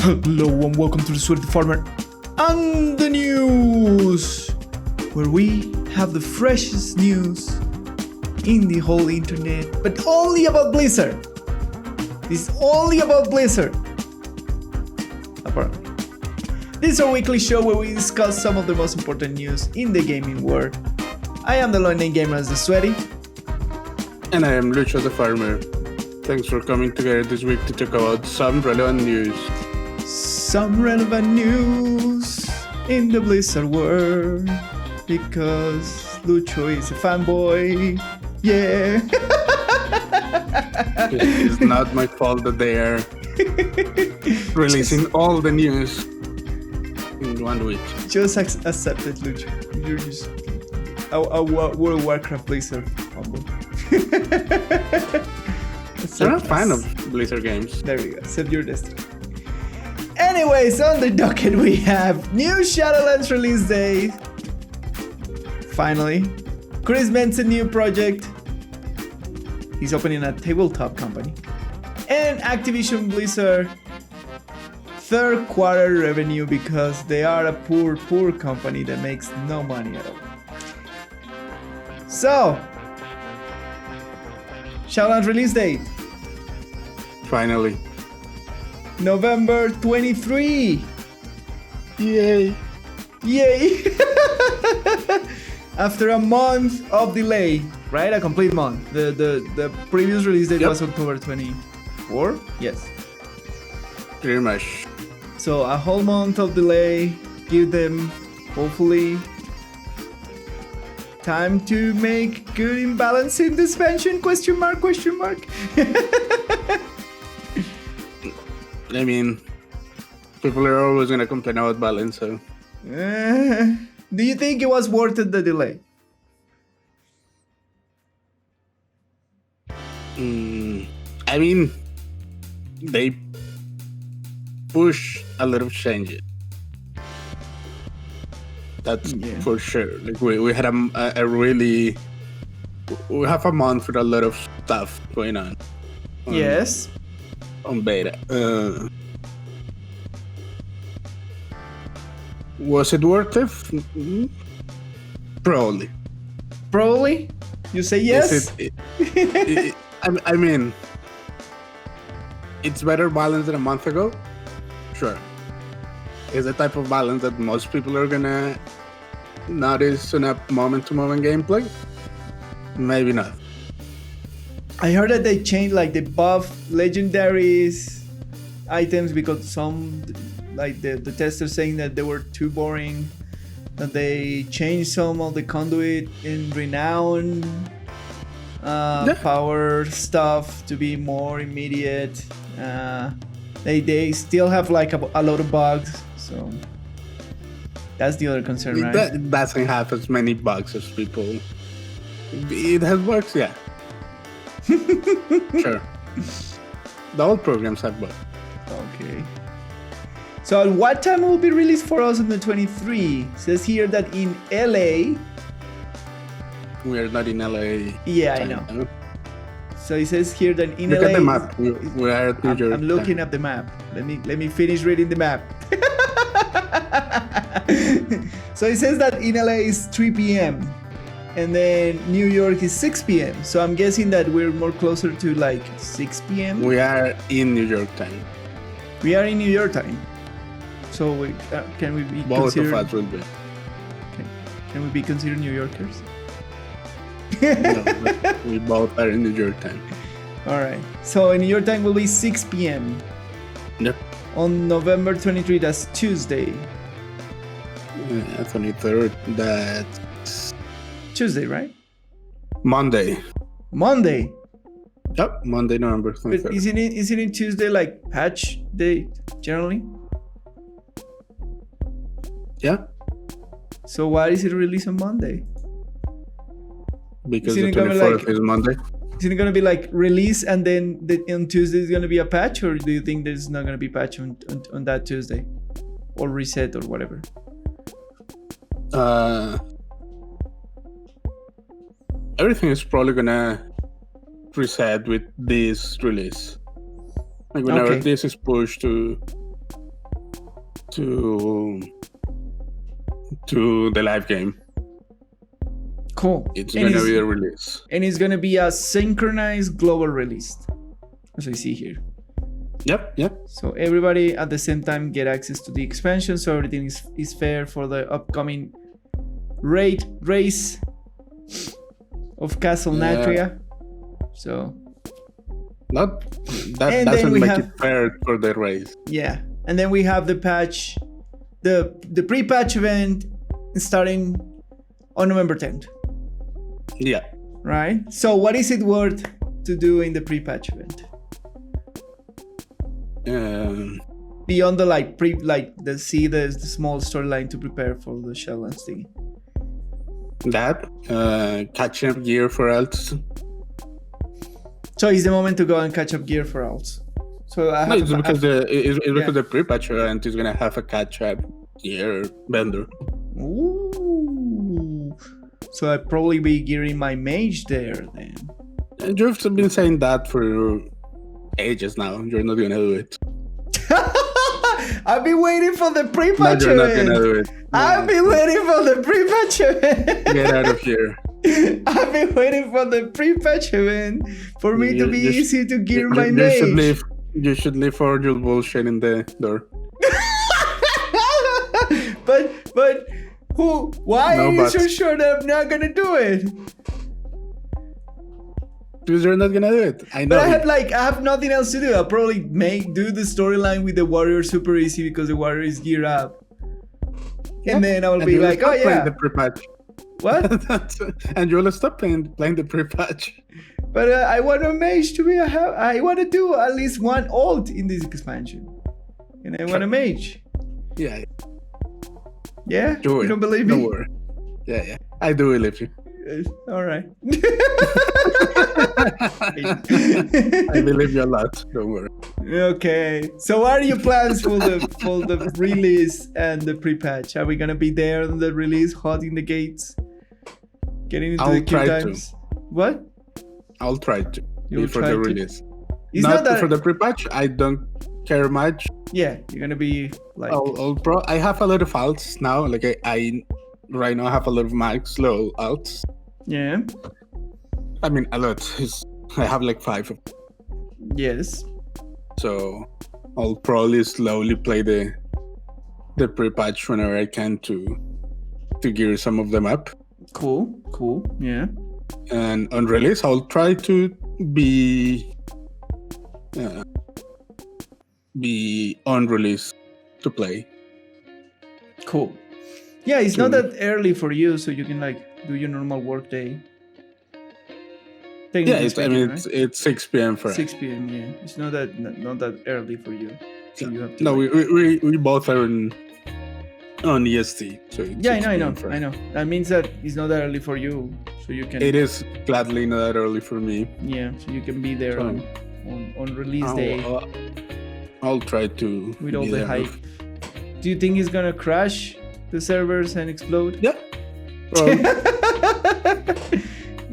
Hello and welcome to the Sweaty Farmer and the news, where we have the freshest news in the whole internet, but only about Blizzard. This is only about Blizzard. Apparently. This is our weekly show where we discuss some of the most important news in the gaming world. I am the lone gamer as the Sweaty. And I am Lucho the Farmer. Thanks for coming together this week to talk about some relevant news. Some relevant news in the Blizzard world, because Lucho is a fanboy. Yeah. It's not my fault that they are releasing all the news in 1 week. Just accept it, Lucho. You're just a World of Warcraft Blizzard fanboy. I'm a fan of Blizzard games. There we go. Accept your destiny. Anyways, on the docket we have new Shadowlands release day. Finally. Chris Metzen new project. He's opening a tabletop company. And Activision-Blizzard third quarter revenue, because they are a poor company that makes no money at all. So, Shadowlands release date. Finally. November 23. Yay. Yay. After a month of delay, right? A complete month. The previous release date was October 24? Yes. Pretty much. So a whole month of delay. Give them, hopefully, time to make good imbalance in suspension? Question mark. I mean, people are always going to complain about balance, so... Do you think it was worth it, the delay? I mean, they push a lot of changes. That's for sure. Like we had a really... We have a month with a lot of stuff going on. Yes. On beta. Was it worth it? Probably. Probably? You say yes? I mean, it's better balance than a month ago? Sure. It's the type of balance that most people are gonna notice in a moment-to-moment gameplay? Maybe not. I heard that they changed, like, the buff legendaries items because some, like the testers saying that they were too boring. That they changed some of the conduit in renown power stuff to be more immediate. They still have like a lot of bugs, so that's the other concern, right? That doesn't have as many bugs as people. It has bugs, yeah. Sure. The old programs have bugs. Okay. So at what time will be released for us on the 23? It says here that in LA. We are not in LA. Yeah, I know. So it says here that in Look LA. at the map. We are at New York. I'm looking at the map. Let me finish reading the map. So it says that in LA is 3 p.m. and then New York is 6 p.m. So I'm guessing that we're more closer to like 6 p.m. We are in New York time. We are in New York time. So can we be Both considered? of us will be. Can we be considered New Yorkers? No, we both are in New York time. All right. So in New York time will be 6 p.m. Yep. On November 23. That's Tuesday. 23rd. That's Tuesday, right? Monday. Yep. Monday, November 23rd. But isn't it Tuesday like patch day generally? Yeah. So why is it released on Monday? Because the 24th is Monday. Isn't it going to be like release and then on Tuesday is going to be a patch, or do you think there's not going to be patch on that Tuesday or reset or whatever? Everything is probably gonna reset with this release. Like whenever this is pushed to to the live game. Cool. It's going to be a release. And it's going to be a synchronized global release, as I see here. Yep. So everybody at the same time get access to the expansion, so everything is fair for the upcoming race of Castle Natria. So that doesn't make it fair for the race. Yeah. And then we have the patch, the pre-patch event starting on November 10th. Yeah. Right? So what is it worth to do in the pre-patch event? Beyond the the small storyline to prepare for the Shadowlands thing. Catching up gear for alts. So it's the moment to go and catch up gear for alts. So because the pre-patch event is gonna have a catch-up gear vendor. Ooh. So I'd probably be gearing my mage there then. And you've been saying that for ages now. You're not gonna do it. I've been waiting for the pre-patch You're not event. gonna do it. I've been waiting for the pre-patch event. Get out of here. I've been waiting for the pre-patch event for me to be easy to gear my mage. You should leave for your bullshit in the door. But who? Why are you so sure that I'm not gonna do it? Because you're not gonna do it. I know. But I have nothing else to do. I'll probably do the storyline with the warrior super easy because the warrior is geared up. And then I will be like, oh yeah. The pre-patch. What? And you'll stop playing the pre-patch. But I want a mage to be I want to do at least one ult in this expansion. And I want a mage. Yeah. Yeah? You don't believe me? Don't worry. Yeah. I do believe you. All right. I believe you a lot. Don't worry. Okay. So what are your plans for the release and the pre-patch? Are we gonna be there on the release, holding the gates, getting into the queue times? What? I'll try to. For the release. It's not that for the pre-patch. I don't care much. Yeah, you're gonna be like. I have a lot of alts now. Like I right now have a lot of max low alts. Yeah. I mean a lot. I have like 5 of them. Yes. So I'll probably slowly play the pre-patch whenever I can to gear some of them up. Cool. Yeah. And on release, I'll try to be on release to play. Cool. Yeah, it's not that early for you, so you can do your normal work day. Yeah, it's 6 p.m. for 6 p.m. Yeah, it's not that early for you. So you have to. No, we both are on EST. So I know. That means that it's not that early for you, so you can. It is gladly not that early for me. Yeah, so you can be there on release day. I'll try to. With all the hype. Do you think it's gonna crash the servers and explode? Yeah.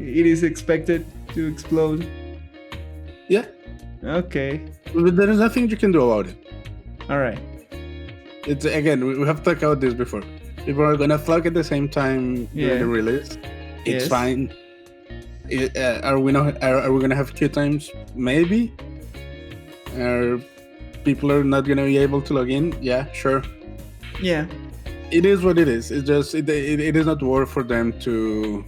It is expected to explode. Yeah. Okay. But there is nothing you can do about it. All right. It's again, we have talked about this before. People are gonna flock at the same time during the release. It's fine. Are we gonna have queue times? Maybe. People are not gonna be able to log in. Yeah, sure. Yeah. It is what it is. It's just it is not worth for them to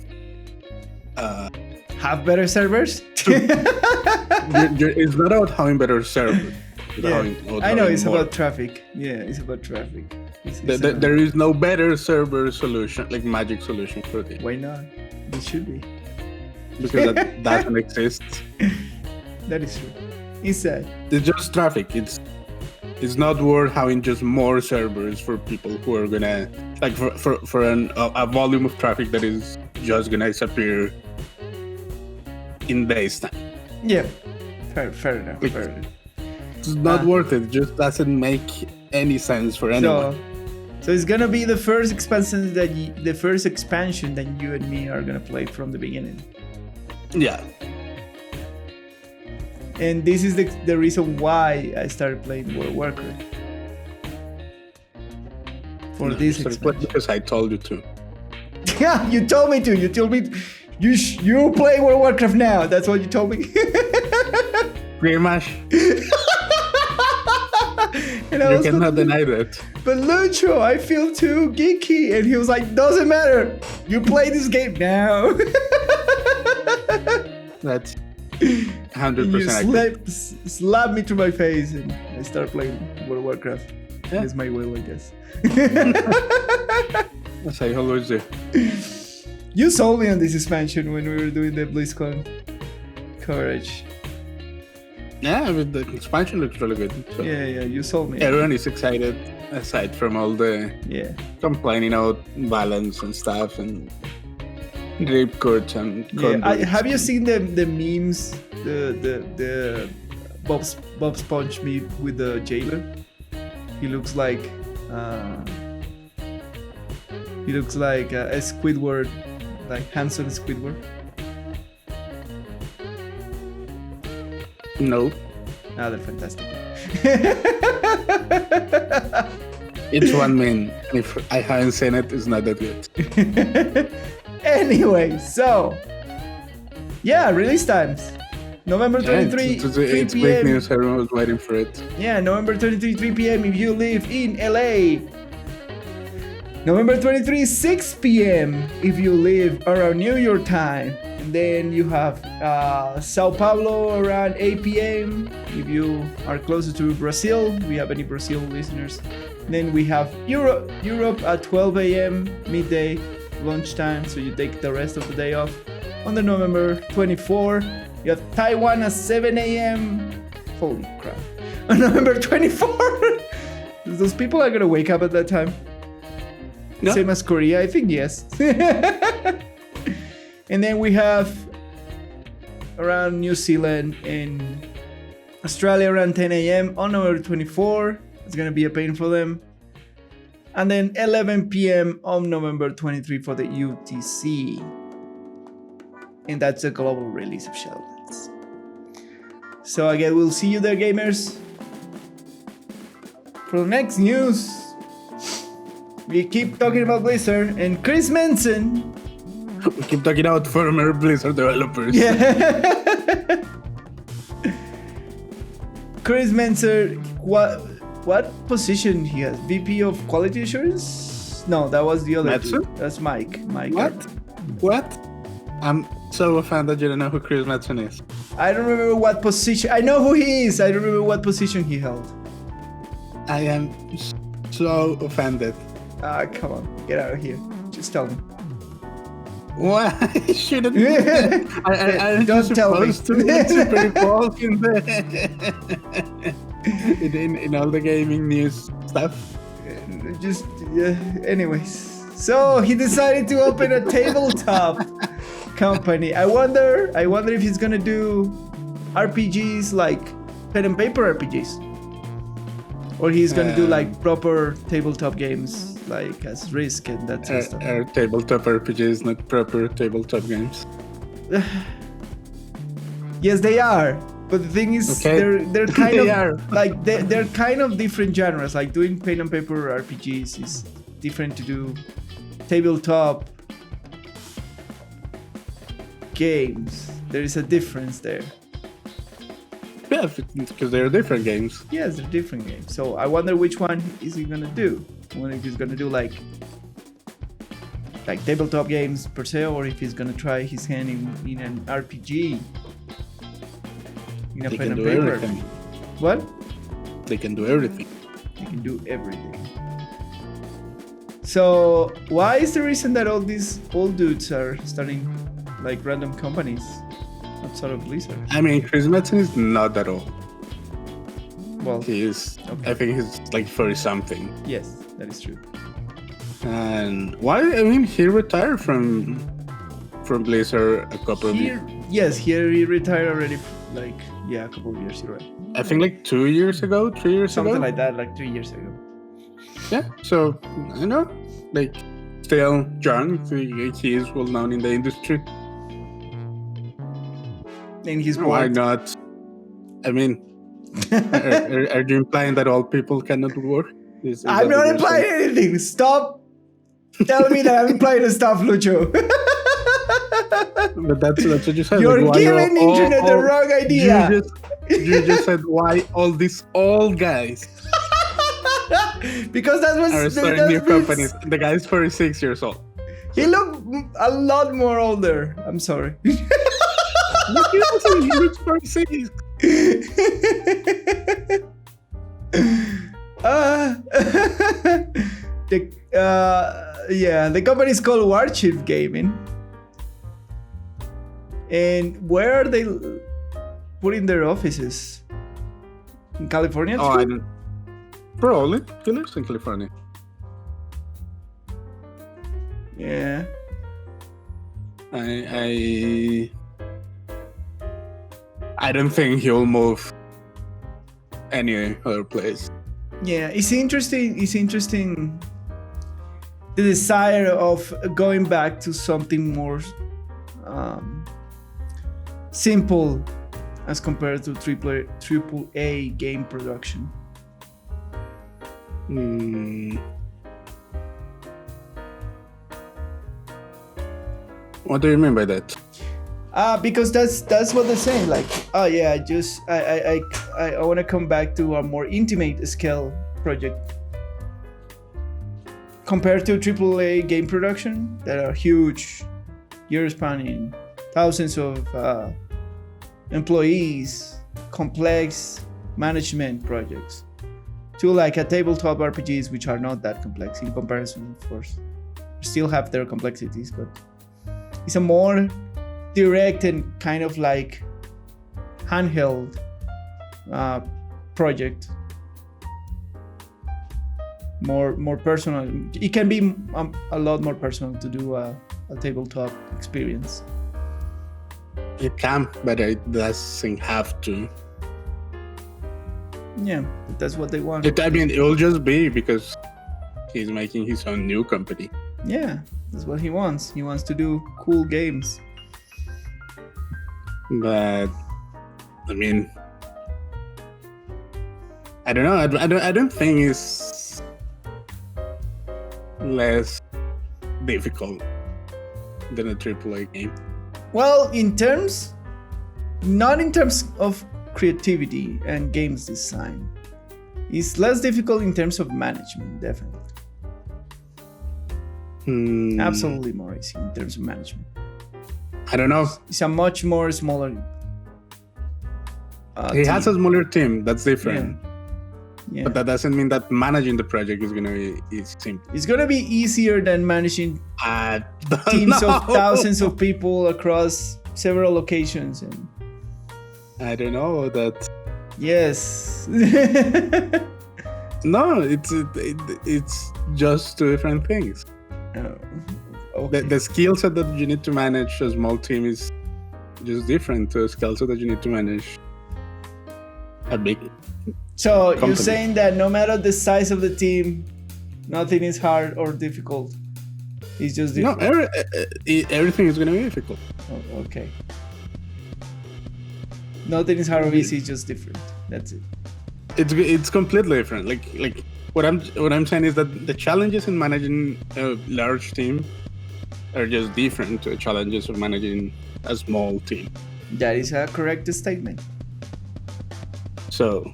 have better servers. It's not about having better servers. I know it's about traffic. Yeah, it's about traffic. There is no better server solution, like magic solution for this. Why not? It should be. Because that doesn't exist. That is true. It's sad. It's just traffic. It's not worth having just more servers for people who are gonna for a volume of traffic that is just gonna disappear in days time. Yeah, fair enough. It's not worth it. It just doesn't make any sense for anyone. So it's gonna be the first expansion that you and me are gonna play from the beginning. Yeah. And this is the reason why I started playing World of Warcraft. for this Just expansion. because I told you to. Yeah, you told me to. You told me you play World of Warcraft now. That's what you told me. Pretty much. And I You was cannot deny that. But Lucho, I feel too geeky. And he was like, doesn't matter. You play this game now. That's You 100% accurate. slap me to my face and I start playing World of Warcraft. Yeah. It's my will, I guess. As I always do. You sold me on this expansion when we were doing the BlizzCon coverage. Yeah, I mean, the expansion looks really good. So Yeah, you sold me. everyone is excited, aside from all the Yeah. complaining about balance and stuff and rape courts and Have you seen the memes? The Bob Sponge meme with the jailer? He looks like a Squidward, like handsome Squidward. No, They're fantastic. it's one man. If I haven't seen it, it's not that good. Anyway, so yeah, release times. November 23, it's 3 big p.m. news. Everyone was waiting for it. Yeah, November 23, 3 p.m. if you live in LA. November 23, 6 p.m. if you live around New York time. And then you have Sao Paulo around 8 p.m. if you are closer to Brazil. We have any Brazil listeners. Then we have Europe at 12 a.m. midday lunchtime. So you take the rest of the day off. On the November 24, you have Taiwan at 7 a.m. Holy crap. On November 24, those people are going to wake up at that time. No. Same as Korea, I think, yes. And then we have around New Zealand and Australia around 10 a.m. on November 24. It's going to be a pain for them. And then 11 p.m. on November 23 for the UTC. And that's a global release of Shadowlands. So again, we'll see you there, gamers. For the next news, we keep talking about Blizzard and Chris Metzen. We keep talking about former Blizzard developers. Yeah. Chris Metzen, what position he has? VP of Quality Assurance? No, that was the other. Metzen? Dude. That's Mike. What? I'm so offended you don't know who Chris Metzen is. I don't remember what position. I know who he is. I don't remember what position he held. I am so offended. Come on, get out of here. Just tell me. Why shouldn't I Don't tell me. supposed to be super involved in the in all the gaming news stuff? Just anyways. So he decided to open a tabletop company. I wonder if he's gonna do RPGs like pen and paper RPGs, or he's gonna do like proper tabletop games like as Risk and that sort of stuff. Are tabletop RPGs not proper tabletop games? Yes, they are. But the thing is, Okay. they're kind They of are. like they're kind of different genres. Like doing pen and paper RPGs is different to do tabletop games. There is a difference there. Yeah, because they're different games. Yes, they're different games. So I wonder which one is he gonna do. I wonder if he's gonna do like tabletop games per se, or if he's gonna try his hand in an RPG. In a They pen can and do paper. everything. What? They can do everything. You can do everything. So why is the reason that all these old dudes are starting like random companies outside of Blizzard? I mean, Chris Metzen is not that old. Well, He is. Okay. I think he's like 40 something. yes, that is true. And why? I mean, he retired from Blizzard a couple of years. Yes, he retired already. A couple of years, you're right. I think like 2 years ago, 3 years Something ago. like that, like 3 years ago. Yeah. So I know, like, still young. He is well known in the industry. And he's Why bored. not? I mean, are you implying that all people cannot work? I'm not implying anything. Stop telling me that I'm implying stuff, Lucho. But that's what you said. You're like, giving the internet the wrong idea. You just said why all these old guys Because that was are starting new companies. The guy's 46 years old. He looked a lot more older. I'm sorry. Look, he looks 46. The company is called Warchief Gaming. And where are they putting their offices? In California too? I don't. Probably. He lives in California. Yeah. I don't think he'll move any other place. Yeah, it's interesting the desire of going back to something more simple as compared to triple A game production. What do you mean by that? Because that's what they're saying. Like, oh yeah, I want to come back to a more intimate scale project compared to AAA game production that are huge, year-spanning, thousands of employees, complex management projects, to like a tabletop RPGs which are not that complex in comparison. Of course, still have their complexities, but it's a more direct and kind of like handheld project, more personal. It can be a lot more personal to do a tabletop experience. It can, but it doesn't have to. Yeah, that's what they want. It will just be because he's making his own new company. Yeah, that's what he wants. He wants to do cool games. But I mean, I don't know. I don't think it's less difficult than a AAA game. Well, not in terms of creativity and games design. It's less difficult in terms of management, definitely. Absolutely more easy in terms of management. I don't know. It's a much more smaller. He has a smaller team. That's different. Yeah. But that doesn't mean that managing the project is gonna be simple. It's gonna be easier than managing teams of thousands of people across several locations. And I don't know that. Yes. No, it's just two different things. Okay. The skill set that you need to manage a small team is just different to a skill set that you need to manage a big So company. You're saying that no matter the size of the team, nothing is hard or difficult. It's just different. No, everything is going to be difficult. Oh, okay. Nothing is hard or easy. It's just different. That's it. It's completely different. Like what I'm saying is that the challenges in managing a large team are just different to the challenges of managing a small team. That is a correct statement. So,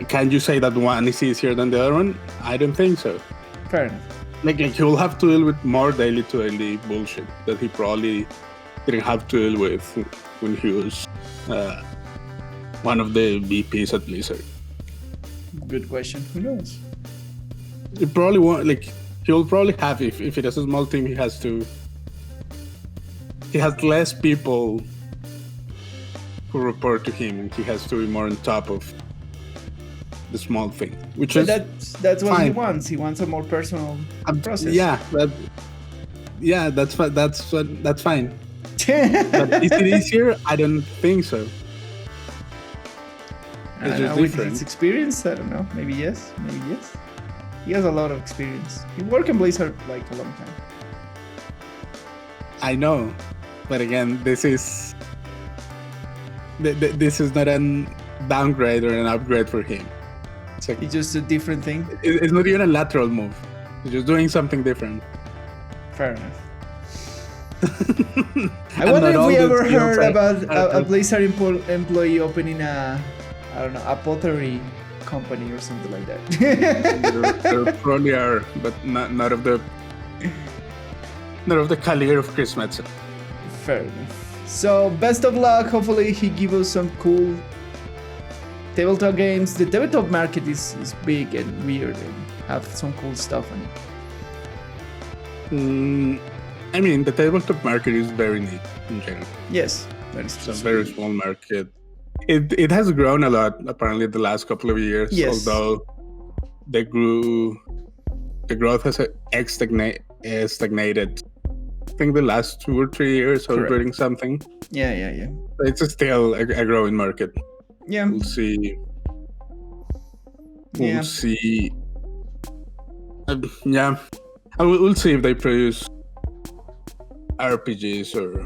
can you say that one is easier than the other one? I don't think so. Fair enough. Like he will have to deal with more daily-to-daily bullshit that he probably didn't have to deal with when he was one of the VPs at Blizzard. Good question. Who knows? He probably won't, like he'll probably have if he has a small team, he has less people who report to him, and he has to be more on top of the small thing, which but is that's what fine. he wants. He wants a more personal process. That's fine. But is it easier? I don't think so. It's just with different. his experience, I don't know. Maybe yes. He has a lot of experience. He worked in Blizzard like a long time. I know, but again, this is not a downgrade or an upgrade for him. It's like It's just a different thing. it's not even a lateral move. It's just doing something different. Fair enough. I wonder if we ever heard about a Blizzard employee opening a pottery company or something like that. there probably are, but not of the caliber of Chris Metzen. Fair enough. So best of luck. Hopefully he gives us some cool tabletop games. The tabletop market is big and weird and have some cool stuff on it. I mean, the tabletop market is very neat in general. Yes, that is true. It's a very small market. It has grown a lot apparently the last couple of years. Yes. Although the growth has stagnated. I think the last 2 or 3 years celebrating something. Yeah. It's still a growing market. Yeah. We'll see. We'll see. We'll see if they produce RPGs or.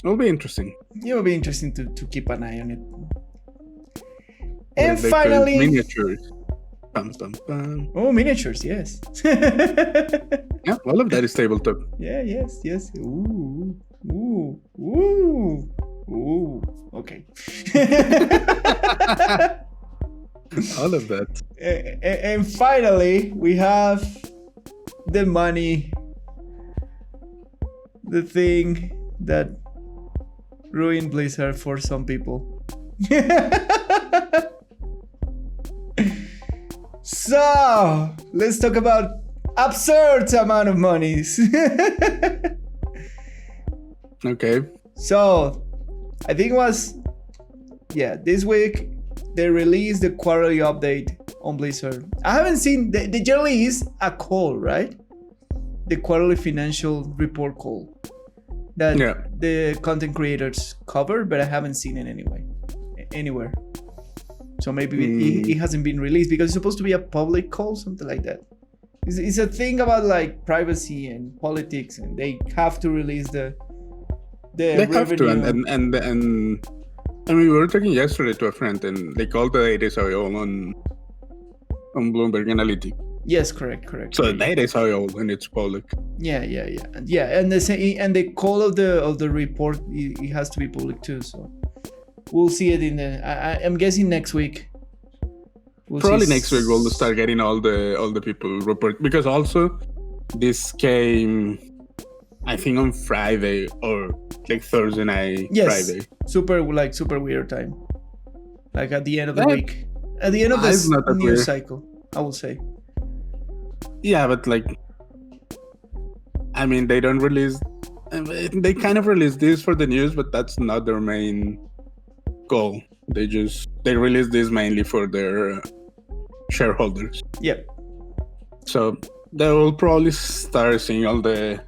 It'll be interesting. It will be interesting to keep an eye on it. And finally, miniatures. Bum, bum, bum. Oh, miniatures, yes. Yeah, all of that is tabletop. Yeah, yes. Ooh. Okay. All of that. And finally, we have the money. The thing that ruined Blizzard for some people. So, let's talk about absurd amount of monies. Okay. So, I think it was, this week they released the quarterly update on Blizzard. I haven't seen, the generally is a call, right? The quarterly financial report call that the content creators cover, but I haven't seen it anywhere. So maybe it hasn't been released because it's supposed to be a public call, something like that. It's a thing about like privacy and politics, and they have to release the they revenue. Have to, and I mean, we were talking yesterday to a friend, and they called the data is all on Bloomberg Analytics. Yes, correct. So the data is all when it's public. Yeah, and the call of the report it has to be public too. So we'll see it in the. I'm guessing next week. Probably next week we'll start getting all the people report, because also this came, I think, on Friday or like Thursday night. Yes, Friday. Super weird time. Like at the end of the week, at the end of this news cycle, I will say. Yeah, but like, I mean, they don't release. They kind of release this for the news, but that's not their main goal. They release this mainly for their shareholders. Yeah. So they will probably start seeing all the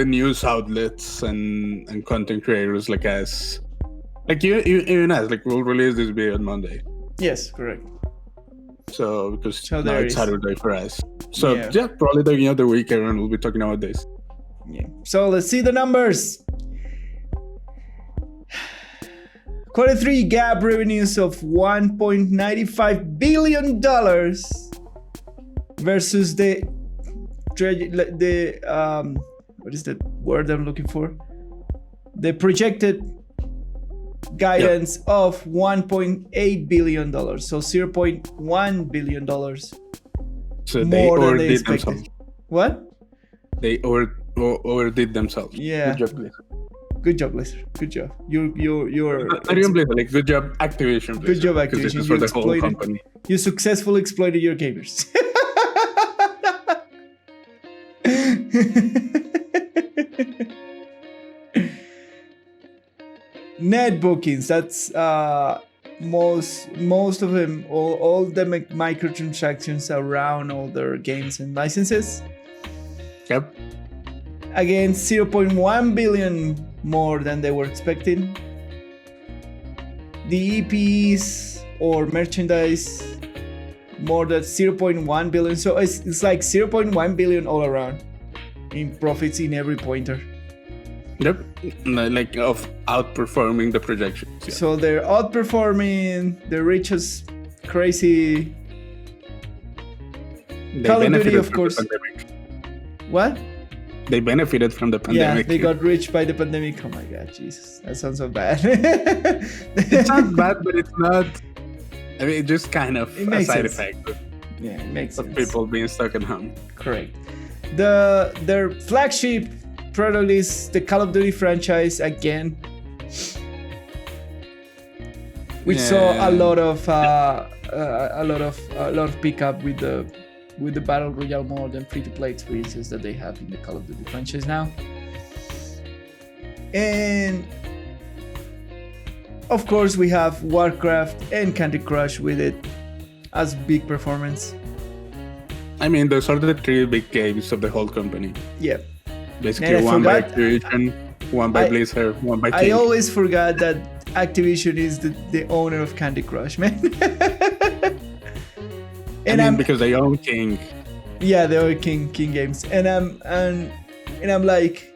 news outlets and content creators like even us, like we'll release this video on Monday. Yes, correct. So because now it's Saturday for us. So probably the beginning of the week everyone will be talking about this. Yeah. So let's see the numbers. Q3 GAAP revenues of $1.95 billion versus the what is the word I'm looking for? The projected guidance of $1.8 billion. So $0.1 billion. So more they than they overdid expected. themselves. What? They overdid themselves. Yeah. Good job, Blizzard. Good job. You're not even Blizzard, like good job Activision. Blizzard, good job, Activision. Because this is for the whole company. You successfully exploited your gamers. Net bookings. That's most of them. All the microtransactions around all their games and licenses. Yep. Again, 0.1 billion more than they were expecting. The EPs or merchandise, more than 0.1 billion. So it's like 0.1 billion all around in profits in every pointer. Yep, like of outperforming the projections. Yeah. So they're outperforming. The reach is crazy. They Call of Duty, benefited of from course. the pandemic. What? They benefited from the Yeah, pandemic. they got reached by the pandemic. Oh my god, Jesus, that sounds so bad. It's not bad, but it's not. I mean, it's just kind of It a makes side sense. effect Yeah, it makes of sense. people being stuck at home. Correct. Their flagship product is the Call of Duty franchise again. We saw a lot of pickup with the battle royale mode and free-to-play experiences that they have in the Call of Duty franchise now. And of course, we have Warcraft and Candy Crush with it as big performance. I mean, those are the three big games of the whole company. Yeah. Basically, And I one by forgot- Activision, one by Blizzard, one by I King. always forgot that Activision is the owner of Candy Crush, man. Because they own King. Yeah, they are King Games, and I'm like,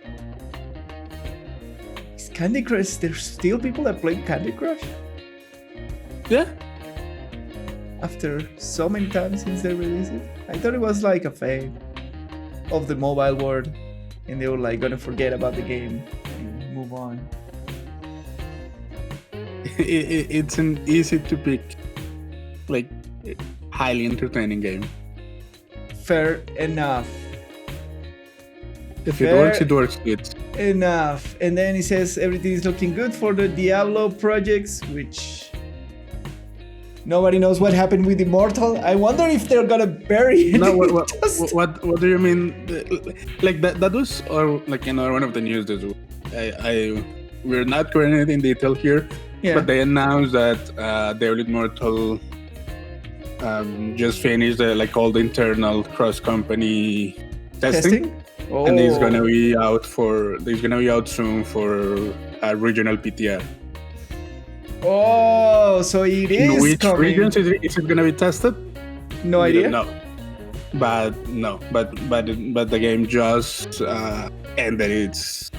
is Candy Crush? There's still people that play Candy Crush Yeah. after so many times since they released it. I thought it was like a fame of the mobile world, and they were like gonna forget about the game and move on. It's an easy to pick, like, highly entertaining game. Fair enough. If Fair- it works good. Enough. And then he says everything is looking good for the Diablo projects, which nobody knows what happened with Immortal. I wonder if they're gonna bury it. No, in what dust. do you mean? Like that was, or like one of the news this week. We're not going into it in detail here, Yeah. but they announced that the Immortal just finished all the internal cross-company testing. Oh. And he's gonna be out soon for a regional PTR. Oh, so it In is which coming. regions is it gonna be tested? No We idea. don't know. But the game just ended its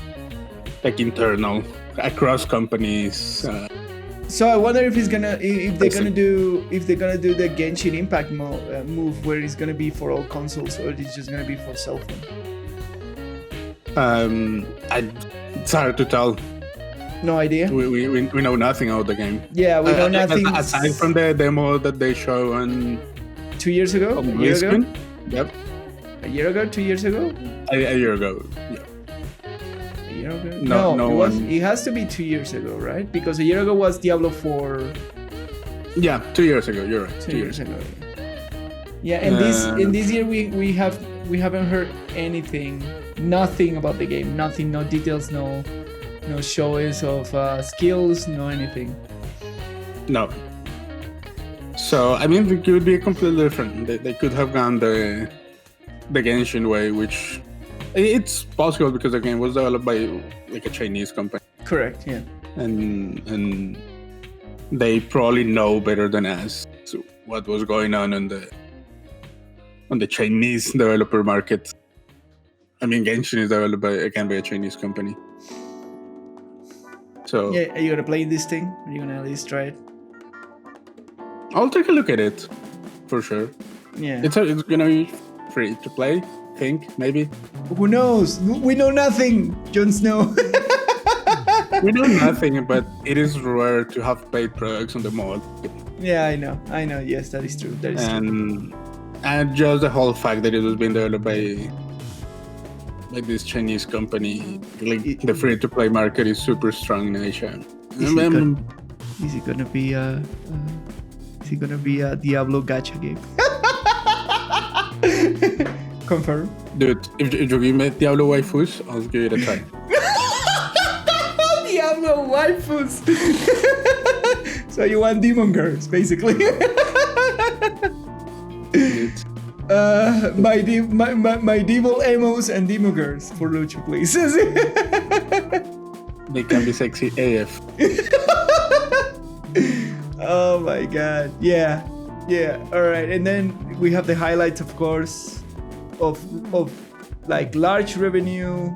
internal across companies. So I wonder if they're gonna Testing. do the Genshin Impact move where it's gonna be for all consoles or it's just gonna be for cell phone. It's hard to tell. No idea. We know nothing about the game. Yeah, we know nothing. Aside from the demo that they show on 2 years ago, on a year ago, BlizzCon. Yep, a year ago, 2 years ago. a year ago. Yeah. A year ago? No it has to be 2 years ago, right? Because a year ago was Diablo 4. Yeah, 2 years ago. You're right. 2 years ago. Yeah, and this year we haven't heard anything, nothing about the game, nothing, no details, no shows of skills, no anything. No. So I mean, it could be completely different. They could have gone the Genshin way, which it's possible because the game was developed by a Chinese company, Correct. Yeah. and they probably know better than us what was going on the Chinese developer market. I mean, Genshin is developed by a Chinese company. So Yeah. Are you gonna play this thing? Are you gonna at least try it? I'll take a look at it for sure. Yeah. It's gonna be free to play. Maybe. Who knows? We know nothing. Jon Snow. We know nothing, but it is rare to have paid products on the mod, Yeah, I know. Yes, that is true. That is true. and just the whole fact that it was being developed by this Chinese company, the free to play market is super strong in Asia. Is it gonna be a Diablo gacha game? Confirm. Dude, if you give me Diablo waifus, I'll give it a try. Diablo waifus. So you want demon girls, basically. Dude. My devil emos and demon girls for Lucho, please. They can be sexy AF. Oh my god. Yeah. All right. And then we have the highlights, of course, of large revenue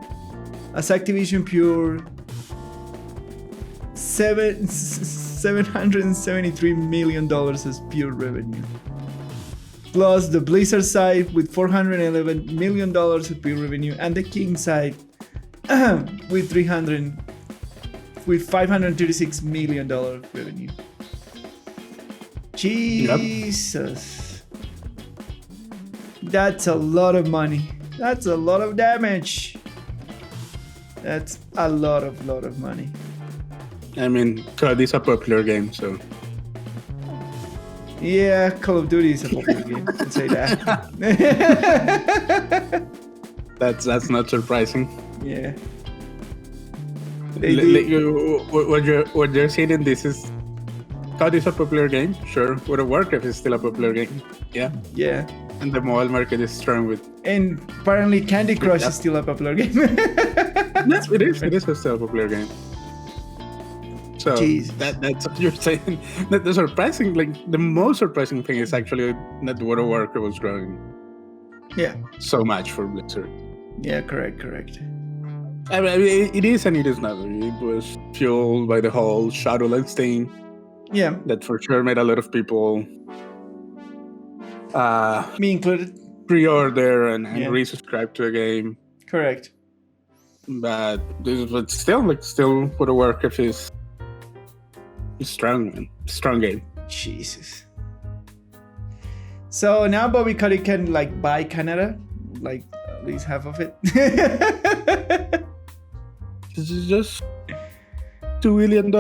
as Activision Pure, $773 million as pure revenue. Plus the Blizzard side with $411 million of pure revenue, and the King side with $536 million revenue. Jesus. Yep. That's a lot of money. That's a lot of damage. That's a lot of money. I mean, COD is a popular game, so... Yeah, Call of Duty is a popular game. I'd say that. That's not surprising. Yeah. What you're saying in this is... COD is a popular game, sure. World of Warcraft is still a popular game. Yeah. Yeah. And the mobile market is strong with... And apparently Candy Crush is still a popular game. Yes, it is. It is still a popular game. So that's what you're saying. The surprising, the most surprising thing is actually that World of Warcraft was growing. Yeah. So much for Blizzard. Yeah, correct. I mean, it is and it is not. It was fueled by the whole Shadowlands thing. Yeah. That for sure made a lot of people... me included. Pre-order and resubscribe to a game. Correct. But still World of Warcraft is strong, man. Strong game. Jesus. So now Bobby Kotick can buy Canada, at least half of it. This is just $2 billion.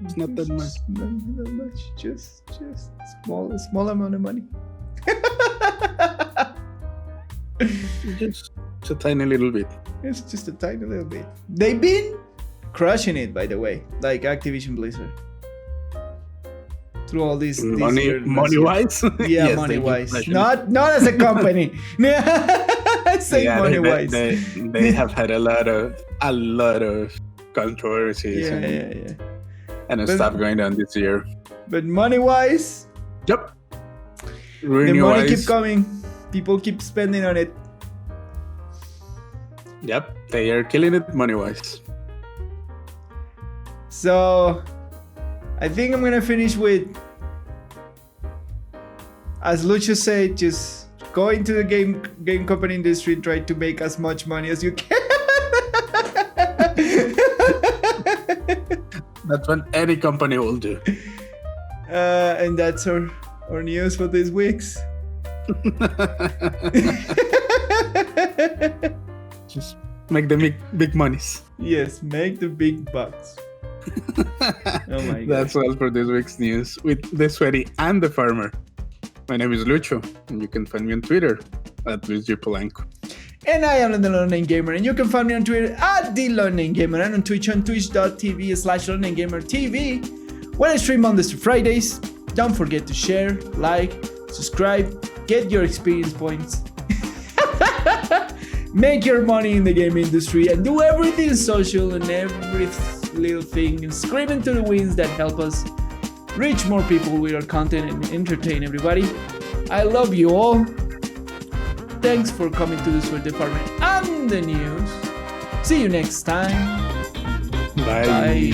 It's not that much. Not that much. Just small amount of money. Just a tiny little bit. It's just a tiny little bit. They've been crushing it, by the way, like Activision-Blizzard. Through all these money-wise? Yeah, yes, money-wise. Not as a company. Say money-wise. They have had a lot of controversies and stuff going on this year. But money-wise? Yep. The money keep coming. People keep spending on it. Yep, they are killing it money-wise. So, I think I'm gonna finish with, as Lucho said, just go into the game company industry and try to make as much money as you can. That's what any company will do. And that's our news for this week's. Just make the big monies. Yes, make the big bucks. Oh my god. That's all for this week's news with the Sweaty and the Farmer. My name is Lucho, and you can find me on Twitter at LuisGPolanco. And I am the Lone Name Gamer, and you can find me on Twitter at the Lone Name Gamer, and on Twitch on twitch.tv/LoneNameGamerTV, where I stream Mondays to Fridays. Don't forget to share, like, subscribe, get your experience points, make your money in the game industry, and do everything social and every little thing and scream into the winds that help us reach more people with our content and entertain everybody. I love you all. Thanks for coming to the Sweaty Department and the news. See you next time. Bye.